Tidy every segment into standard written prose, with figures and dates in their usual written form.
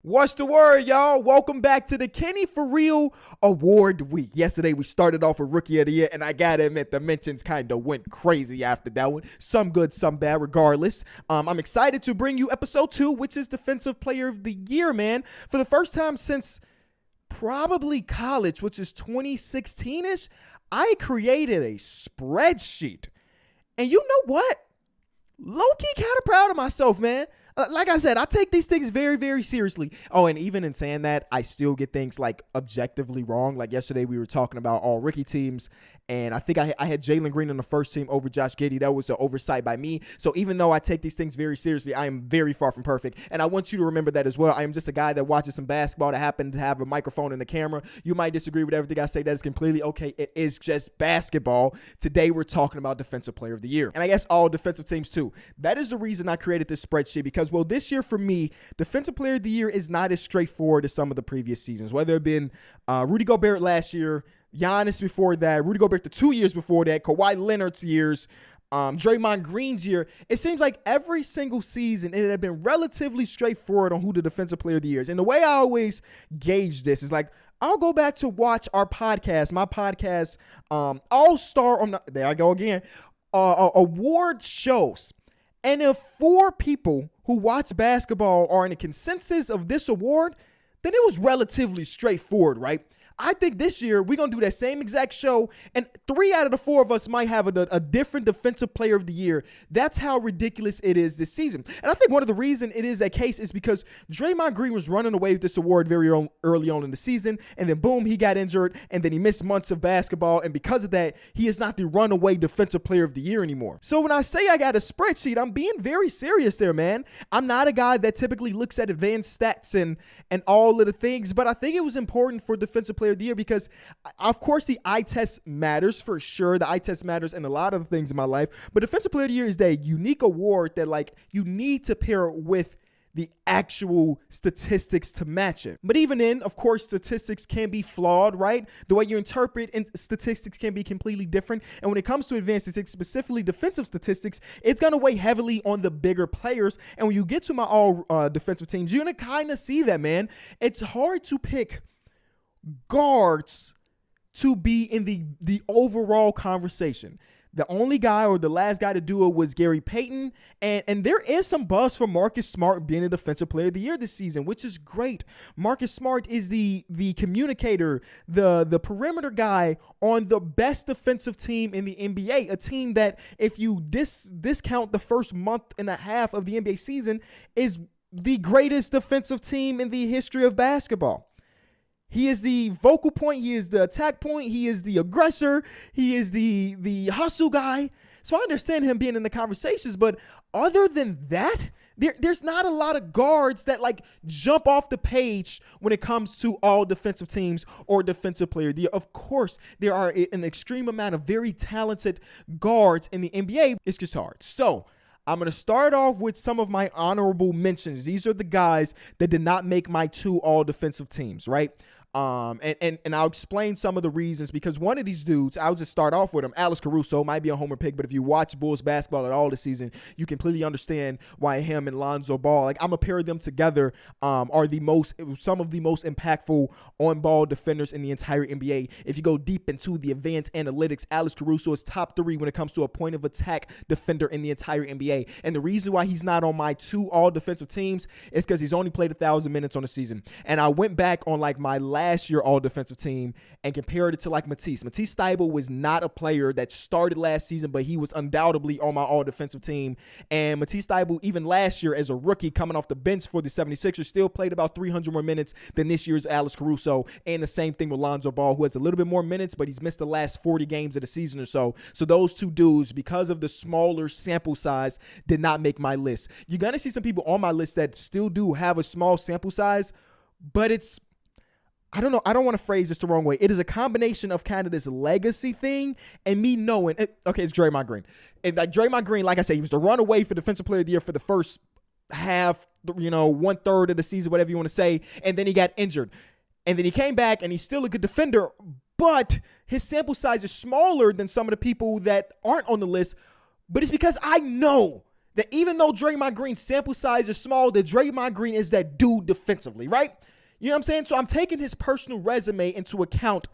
What's the word, y'all? Welcome back to the Kenny For Real Award Week. Yesterday, we started off with Rookie of the Year, and I gotta admit, the mentions kind of went crazy after that one. Some good, some bad, regardless. I'm excited to bring you episode 2, which is Defensive Player of the Year, man. For the first time since probably college, which is 2016-ish, I created a spreadsheet. And you know what? Low-key kind of proud of myself, man. Like I said, I take these things very, very seriously. Oh, and even in saying that, I still get things like objectively wrong. Like yesterday, we were talking about all rookie teams, and I think I had Jalen Green on the first team over Josh Giddey. That was an oversight by me. So even though I take these things very seriously, I am very far from perfect. And I want you to remember that as well. I am just a guy that watches some basketball that happened to have a microphone and a camera. You might disagree with everything I say. That is completely okay. It is just basketball. Today, we're talking about Defensive Player of the Year. And I guess all defensive teams too. That is the reason I created this spreadsheet because, well, this year for me, Defensive Player of the Year is not as straightforward as some of the previous seasons, whether it been Rudy Gobert last year, Giannis before that, Rudy Gobert the 2 years before that, Kawhi Leonard's years, Draymond Green's year. It seems like every single season it had been relatively straightforward on who the Defensive Player of the Year is. And the way I always gauge this is like, I'll go back to watch our podcast, my podcast, All-Star, there I go again, award shows. And if 4 people who watch basketball are in a consensus of this award, then it was relatively straightforward, right? I think this year we're going to do that same exact show, and 3 out of the 4 of us might have a different Defensive Player of the Year. That's how ridiculous it is this season. And I think one of the reasons it is that case is because Draymond Green was running away with this award very early on in the season, and then boom, he got injured, and then he missed months of basketball, and because of that, he is not the runaway Defensive Player of the Year anymore. So when I say I got a spreadsheet, I'm being very serious there, man. I'm not a guy that typically looks at advanced stats and all of the things, but I think it was important for Defensive Player of the Year because, of course, the eye test matters for sure. The eye test matters in a lot of things in my life, but Defensive Player of the Year is that unique award that, like, you need to pair with the actual statistics to match it. But even then, of course, statistics can be flawed, right? The way you interpret statistics can be completely different. And when it comes to advanced statistics, specifically defensive statistics, it's going to weigh heavily on the bigger players. And when you get to my all defensive teams, you're going to kind of see that, man. It's hard to pick guards to be in the overall conversation. The only guy or the last guy to do it was Gary Payton. And there is some buzz for Marcus Smart being a Defensive Player of the Year this season, which is great. Marcus Smart is the communicator, the perimeter guy on the best defensive team in the NBA, a team that, if you discount the first month and a half of the NBA season, is the greatest defensive team in the history of basketball. He is the vocal point. He is the attack point. He is the aggressor. He is the hustle guy. So I understand him being in the conversations, but other than that, there's not a lot of guards that like jump off the page when it comes to all defensive teams or Defensive Player of the Year. Of course, there are an extreme amount of very talented guards in the NBA. It's just hard. So I'm going to start off with some of my honorable mentions. These are the guys that did not make my 2 all defensive teams, right? And I'll explain some of the reasons, because one of these dudes, I'll just start off with him. Alex Caruso might be a homer pick, but if you watch Bulls basketball at all this season, you completely understand why him and Lonzo Ball, like, I'm gonna pair them together, are some of the most impactful on-ball defenders in the entire NBA. If you go deep into the advanced analytics, Alex Caruso is top 3 when it comes to a point of attack defender in the entire NBA. And the reason why he's not on my 2 all defensive teams is because he's only played 1,000 minutes on the season. And I went back on like my last year all defensive team and compared it to like Matisse. Matisse Thybulle was not a player that started last season, but he was undoubtedly on my all defensive team. And Matisse Thybulle, even last year as a rookie coming off the bench for the 76ers, still played about 300 more minutes than this year's Alex Caruso. And the same thing with Lonzo Ball, who has a little bit more minutes, but he's missed the last 40 games of the season or so. So those 2 dudes, because of the smaller sample size, did not make my list. You're going to see some people on my list that still do have a small sample size, but it's, I don't know. I don't want to phrase this the wrong way. It is a combination of kind of this legacy thing and me knowing, okay, it's Draymond Green. And like Draymond Green, like I said, he was the runaway for Defensive Player of the Year for the first half, 1/3 of the season, whatever you want to say. And then he got injured. And then he came back and he's still a good defender, but his sample size is smaller than some of the people that aren't on the list. But it's because I know that even though Draymond Green's sample size is small, that Draymond Green is that dude defensively, right? You know what I'm saying? So I'm taking his personal resume into account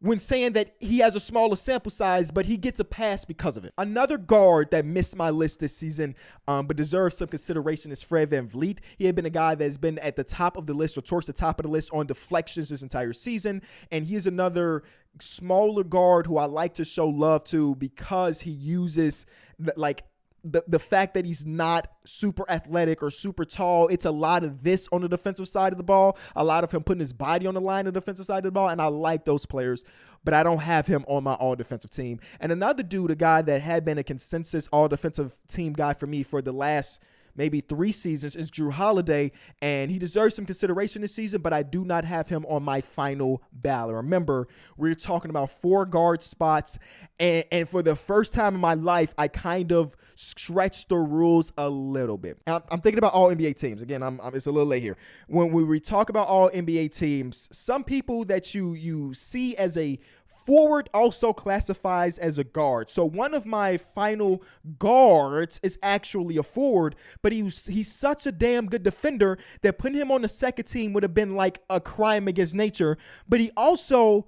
when saying that he has a smaller sample size, but he gets a pass because of it. Another guard that missed my list this season, but deserves some consideration is Fred VanVleet. He had been a guy that's been at the top of the list or towards the top of the list on deflections this entire season, and he is another smaller guard who I like to show love to because he uses the fact that he's not super athletic or super tall. It's a lot of this on the defensive side of the ball, a lot of him putting his body on the line on the defensive side of the ball, and I like those players, but I don't have him on my all-defensive team. And another dude, a guy that had been a consensus all-defensive team guy for me for the last maybe 3 seasons is Jrue Holiday, and he deserves some consideration this season, but I do not have him on my final ballot. Remember, we're talking about 4 guard spots, and for the first time in my life, I kind of stretched the rules a little bit. I'm thinking about all NBA teams. Again, it's a little late here. When we talk about all NBA teams, some people that you see as a forward also classifies as a guard. So one of my final guards is actually a forward, but he's such a damn good defender that putting him on the second team would have been like a crime against nature. But he also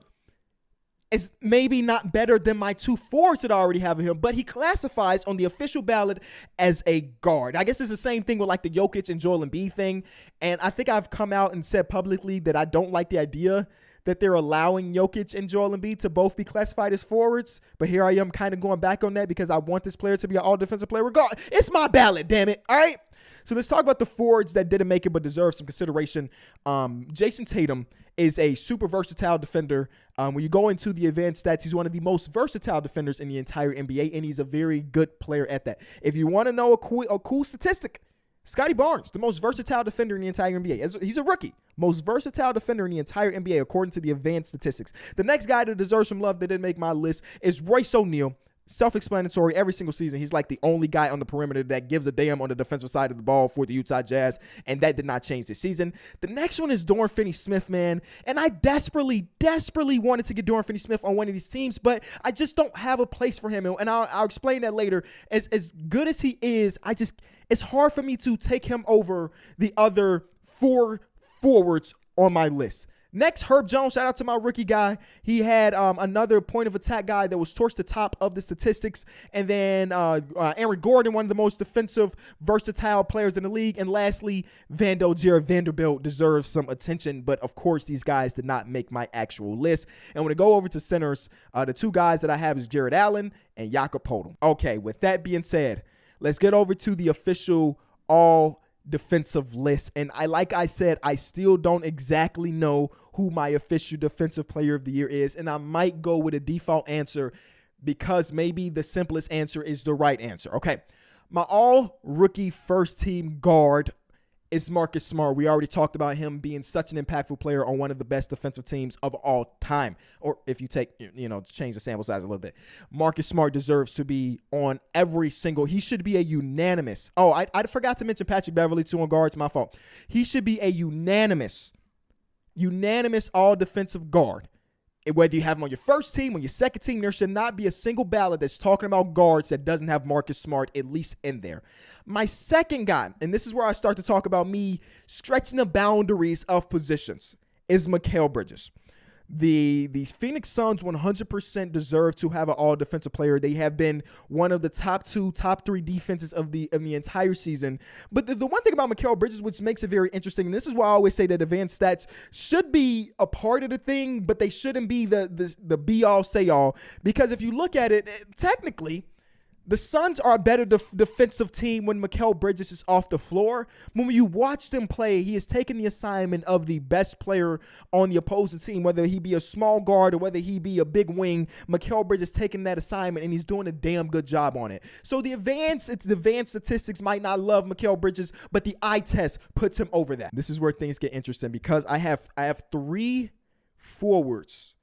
is maybe not better than my 2 forwards that I already have him, but he classifies on the official ballot as a guard. I guess it's the same thing with like the Jokic and Joel Embiid thing. And I think I've come out and said publicly that I don't like the idea that they're allowing Jokic and Joel Embiid to both be classified as forwards. But here I am kind of going back on that because I want this player to be an all-defensive player regardless. It's my ballot, damn it. All right? So let's talk about the forwards that didn't make it but deserve some consideration. Jason Tatum is a super versatile defender. When you go into the advanced stats, he's one of the most versatile defenders in the entire NBA, and he's a very good player at that. If you want to know a cool statistic, Scotty Barnes, the most versatile defender in the entire NBA. He's a rookie. Most versatile defender in the entire NBA, according to the advanced statistics. The next guy that deserves some love that didn't make my list is Royce O'Neal. Self-explanatory every single season. He's like the only guy on the perimeter that gives a damn on the defensive side of the ball for the Utah Jazz, and that did not change this season. The next one is Dorian Finney-Smith, man, and I desperately wanted to get Dorian Finney-Smith on one of these teams, but I just don't have a place for him, and I'll explain that later. As good as he is, it's hard for me to take him over the other 4 forwards on my list. Next, Herb Jones. Shout out to my rookie guy. He had another point of attack guy that was towards the top of the statistics. And then Aaron Gordon, one of the most defensive, versatile players in the league. And lastly, Jared Vanderbilt deserves some attention. But of course, these guys did not make my actual list. And when I go over to centers, the 2 guys that I have is Jared Allen and Jakob Poeltl. Okay, with that being said, let's get over to the official all defensive list. And like I said, I still don't exactly know who my official defensive player of the year is. And I might go with a default answer because maybe the simplest answer is the right answer. Okay. My all rookie first team guard is Marcus Smart. We already talked about him being such an impactful player on one of the best defensive teams of all time. Or if you take, change the sample size a little bit. Marcus Smart deserves to be on every single. He should be a unanimous. Oh, I forgot to mention Patrick Beverley too on guards. My fault. He should be a unanimous all defensive guard. Whether you have him on your first team or your second team, there should not be a single ballot that's talking about guards that doesn't have Marcus Smart at least in there. My second guy, and this is where I start to talk about me stretching the boundaries of positions, is Mikal Bridges. These Phoenix Suns 100% deserve to have an all-defensive player. They have been one of the top 3 defenses of the entire season. But the one thing about Mikal Bridges, which makes it very interesting, and this is why I always say that advanced stats should be a part of the thing, but they shouldn't be the be-all, say-all. Because if you look at it, technically, the Suns are a better defensive team when Mikal Bridges is off the floor. When you watch them play, he has taken the assignment of the best player on the opposing team, whether he be a small guard or whether he be a big wing. Mikal Bridges taking that assignment, and he's doing a damn good job on it. So the advanced statistics might not love Mikal Bridges, but the eye test puts him over that. This is where things get interesting because I have 3 forwards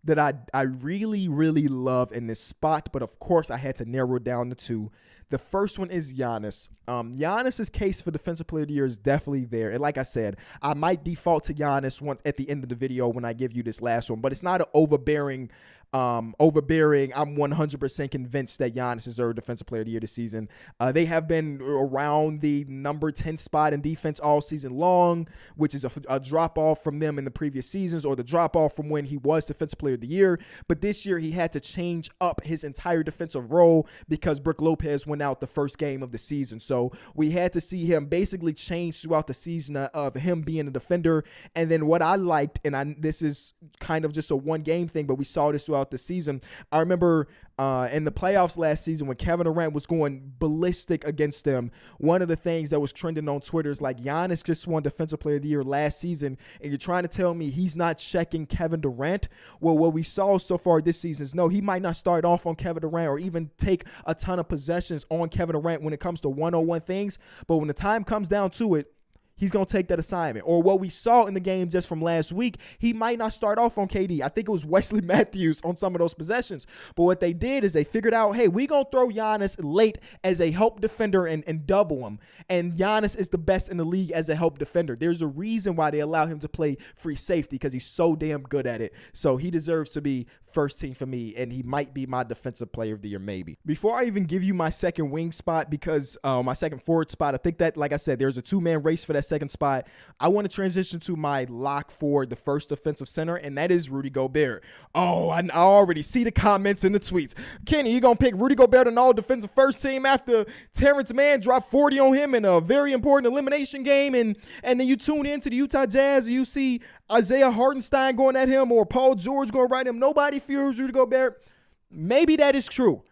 that I really love in this spot, but of course I had to narrow it down to 2. The first one is Giannis. Giannis's case for Defensive Player of the Year is definitely there. And like I said, I might default to Giannis once at the end of the video when I give you this last one, but it's not an overbearing overbearing. I'm 100% convinced that Giannis deserved Defensive Player of the Year this season. They have been around the number 10 spot in defense all season long, which is a drop off from them in the previous seasons, or the drop off from when he was Defensive Player of the Year. But this year he had to change up his entire defensive role because Brook Lopez went out the first game of the season. So we had to see him basically change throughout the season of him being a defender. And then what I liked, and this is kind of just a one game thing, but we saw this throughout the season. I remember in the playoffs last season when Kevin Durant was going ballistic against them, one of the things that was trending on Twitter is like, Giannis just won Defensive Player of the Year last season, and you're trying to tell me he's not checking Kevin Durant? Well, what we saw so far this season is no, he might not start off on Kevin Durant or even take a ton of possessions on Kevin Durant when it comes to one-on-one things, but when the time comes down to it, he's going to take that assignment. Or what we saw in the game just from last week, he might not start off on KD. I think it was Wesley Matthews on some of those possessions. But what they did is they figured out, hey, we're going to throw Giannis late as a help defender and double him. And Giannis is the best in the league as a help defender. There's a reason why they allow him to play free safety, because he's so damn good at it. So he deserves to be first team for me, and he might be my Defensive Player of the Year maybe. Before I even give you my second wing spot, because my second forward spot, I think that, like I said, there's a two-man race for that second spot. I want to transition to my lock for the first defensive center, and that is Rudy Gobert. Oh, I already see the comments and the tweets. Kenny, you going to pick Rudy Gobert on all defensive first team after Terrence Mann dropped 40 on him in a very important elimination game, and then you tune into the Utah Jazz and you see Isaiah Hartenstein going at him or Paul George going right at him. Nobody fears Rudy Gobert. Maybe that is true,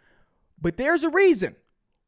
but there's a reason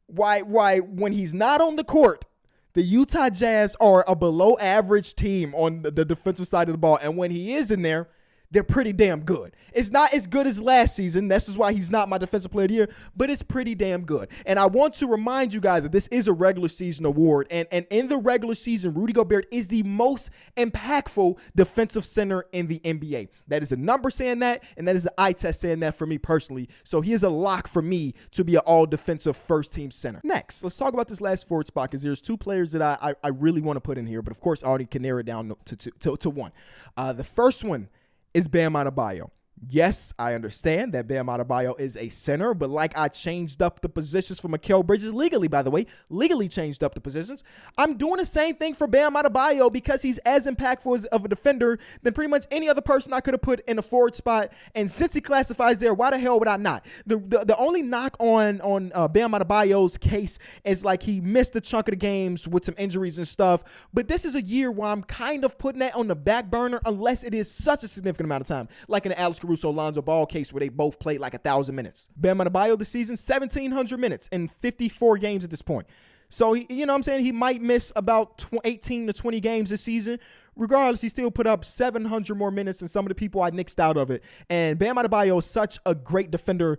why when he's not on the court, the Utah Jazz are a below average team on the defensive side of the ball. And when he is in there, they're pretty damn good. It's not as good as last season. This is why he's not my Defensive Player of the Year, but it's pretty damn good. And I want to remind you guys that this is a regular season award. And in the regular season, Rudy Gobert is the most impactful defensive center in the NBA. That is a number saying that, and that is an eye test saying that for me personally. So he is a lock for me to be an all-defensive first-team center. Next, let's talk about this last forward spot, because there's two players that I really want to put in here, but of course I already can narrow it down to one. The first one is Bam Adebayo. Yes, I understand that Bam Adebayo is a center, but like I changed up the positions for Mikal Bridges legally, by the way, legally changed up the positions. I'm doing the same thing for Bam Adebayo because he's as impactful of a defender than pretty much any other person I could have put in a forward spot. And since he classifies there, why the hell would I not? The only knock on Bam Adebayo's case is like he missed a chunk of the games with some injuries and stuff. But this is a year where I'm kind of putting that on the back burner unless it is such a significant amount of time, like in the Alex Caruso Lonzo Ball case where they both played like 1,000 minutes. Bam Adebayo this season, 1,700 minutes in 54 games at this point. So, you know what I'm saying? He might miss about 18 to 20 games this season. Regardless, he still put up 700 more minutes than some of the people I nixed out of it. And Bam Adebayo is such a great defender.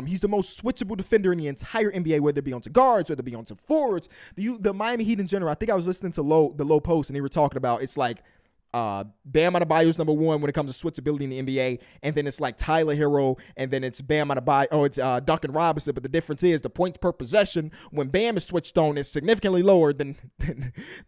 He's the most switchable defender in the entire NBA, whether it be onto guards, whether it be onto forwards. The Miami Heat in general, I think I was listening to the Low Post, and they were talking about it's like Bam Adebayo's number one when it comes to switchability in the NBA, and then it's like Tyler Hero, and then it's Bam Adebayo. Oh, it's Duncan Robinson. But the difference is the points per possession when Bam is switched on is significantly lower than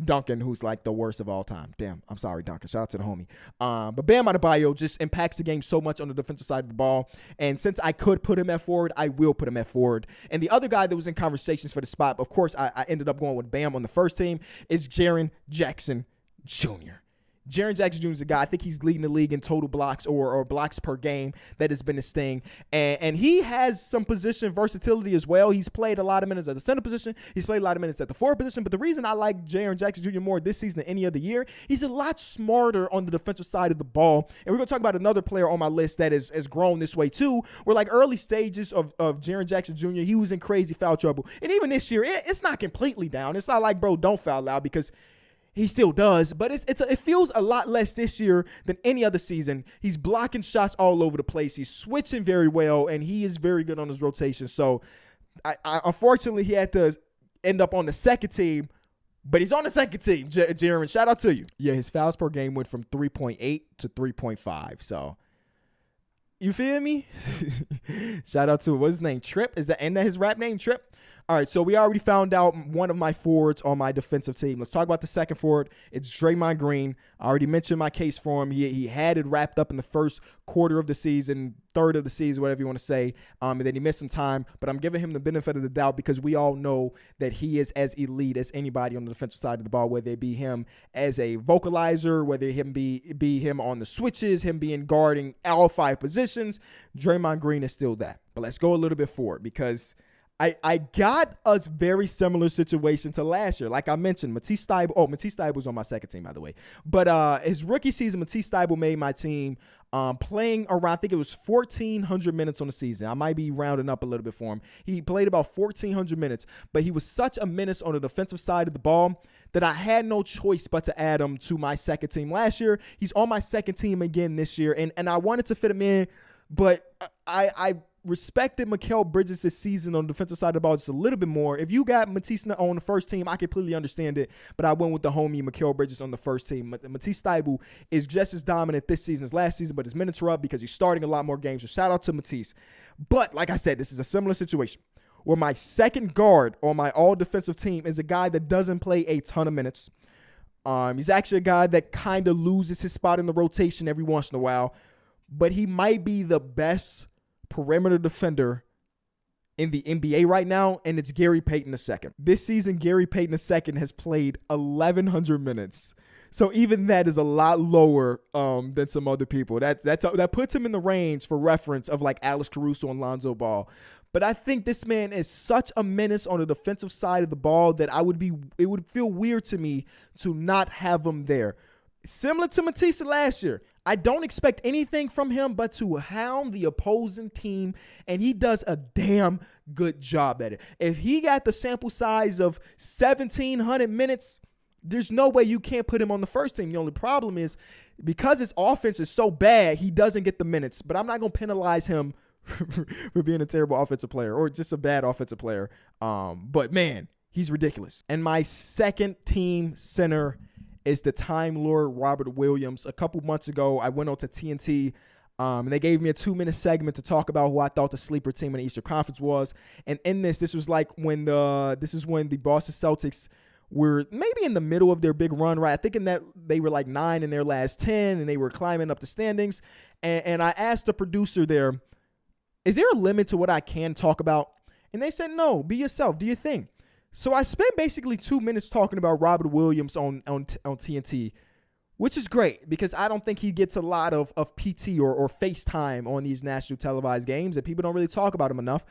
Duncan, who's like the worst of all time. Damn, I'm sorry, Duncan. Shout out to the homie. But Bam Adebayo just impacts the game so much on the defensive side of the ball. And since I could put him at forward, I will put him at forward. And the other guy that was in conversations for the spot, of course, I ended up going with Bam on the first team, is Jaren Jackson Jr. Jaren Jackson Jr. is a guy, I think he's leading the league in total blocks or blocks per game. That has been his thing. And he has some position versatility as well. He's played a lot of minutes at the center position. He's played a lot of minutes at the forward position. But the reason I like Jaren Jackson Jr. more this season than any other year, he's a lot smarter on the defensive side of the ball. And we're going to talk about another player on my list that has grown this way too, where like early stages of Jaren Jackson Jr., he was in crazy foul trouble. And even this year, it's not completely down. It's not like, bro, don't foul out, because he still does, but it feels a lot less this year than any other season. He's blocking shots all over the place. He's switching very well, and he is very good on his rotation. So, I unfortunately, he had to end up on the second team, but he's on the second team, Jaren. Shout out to you. Yeah, his fouls per game went from 3.8 to 3.5, so you feel me? Shout out to, what's his name? Trip? Isn't that his rap name, Trip? All right, so we already found out one of my forwards on my defensive team. Let's talk about the second forward. It's Draymond Green. I already mentioned my case for him. He had it wrapped up in the first quarter of the season, third of the season, whatever you want to say, and then he missed some time. But I'm giving him the benefit of the doubt because we all know that he is as elite as anybody on the defensive side of the ball, whether it be him as a vocalizer, whether him be him on the switches, him being guarding all 5 positions. Draymond Green is still that. But let's go a little bit forward because I got a very similar situation to last year. Like I mentioned, Matisse Thybulle was on my second team, by the way. But his rookie season, Matisse Thybulle made my team playing around, I think it was 1,400 minutes on the season. I might be rounding up a little bit for him. He played about 1,400 minutes, but he was such a menace on the defensive side of the ball that I had no choice but to add him to my second team last year. He's on my second team again this year, and I wanted to fit him in, but I respected Mikal Bridges this season on the defensive side of the ball just a little bit more. If you got Matisse on the first team, I completely understand it, but I went with the homie Mikal Bridges on the first team. Matisse Thybulle is just as dominant this season as last season, but his minutes are up because he's starting a lot more games. So shout out to Matisse. But like I said, this is a similar situation where my second guard on my all-defensive team is a guy that doesn't play a ton of minutes. He's actually a guy that kind of loses his spot in the rotation every once in a while, but he might be the best perimeter defender in the NBA right now, and it's Gary Payton II. This season, Gary Payton II has played 1,100 minutes. So even that is a lot lower than some other people. That puts him in the range for reference of like Alex Caruso and Lonzo Ball. But I think this man is such a menace on the defensive side of the ball that it would feel weird to me to not have him there. Similar to Matisse last year, I don't expect anything from him but to hound the opposing team, and he does a damn good job at it. If he got the sample size of 1,700 minutes, there's no way you can't put him on the first team. The only problem is because his offense is so bad, he doesn't get the minutes. But I'm not going to penalize him for being a terrible offensive player or just a bad offensive player. But, man, he's ridiculous. And my second team center is the Time Lord Robert Williams. A couple months ago, I went on to TNT, and they gave me a 2-minute segment to talk about who I thought the sleeper team in the Eastern Conference was. And in this was like when the Boston Celtics were maybe in the middle of their big run, right? I think in that they were like 9 in their last 10, and they were climbing up the standings. And I asked the producer there, is there a limit to what I can talk about? And they said, no, be yourself, do your thing. So I spent basically 2 minutes talking about Robert Williams on TNT, which is great because I don't think he gets a lot of PT or FaceTime on these national televised games, and people don't really talk about him enough.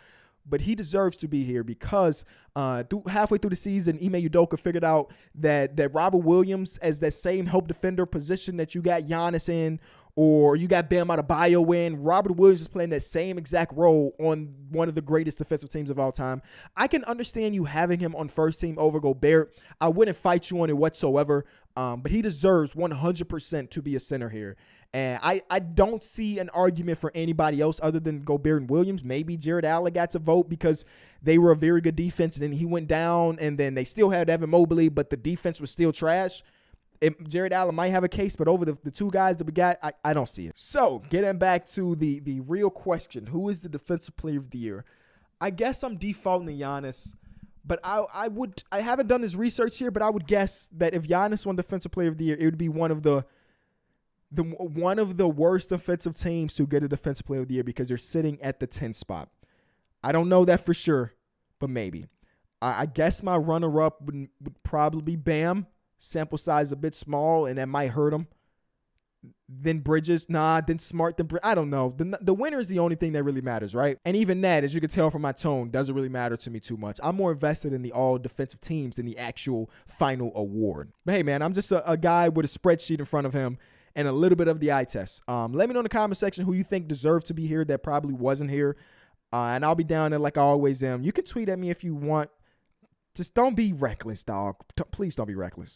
But he deserves to be here because halfway through the season, Ime Udoka figured out that Robert Williams, as that same help defender position that you got Giannis in, or you got Bam Adebayo in, Robert Williams is playing that same exact role on one of the greatest defensive teams of all time. I can understand you having him on first team over Gobert. I wouldn't fight you on it whatsoever, but he deserves 100% to be a center here. And I don't see an argument for anybody else other than Gobert and Williams. Maybe Jared Allen got to vote because they were a very good defense, and then he went down, and then they still had Evan Mobley, but the defense was still trash. Jared Allen might have a case, but over the two guys that we got, I don't see it. So, getting back to the real question, who is the defensive player of the year? I guess I'm defaulting to Giannis, but I haven't done this research here, but I would guess that if Giannis won defensive player of the year, it would be one of the worst defensive teams to get a defensive player of the year because they're sitting at the 10th spot. I don't know that for sure, but maybe. I guess my runner-up would probably be Bam. Sample size a bit small, and that might hurt him. Then Bridges, then Smart, then I don't know. The winner is the only thing that really matters, right? And even that, as you can tell from my tone, doesn't really matter to me too much. I'm more invested in the all-defensive teams than the actual final award. But hey, man, I'm just a guy with a spreadsheet in front of him and a little bit of the eye test. Let me know in the comment section who you think deserves to be here that probably wasn't here. And I'll be down there like I always am. You can tweet at me if you want. Just don't be reckless, dog. Please don't be reckless.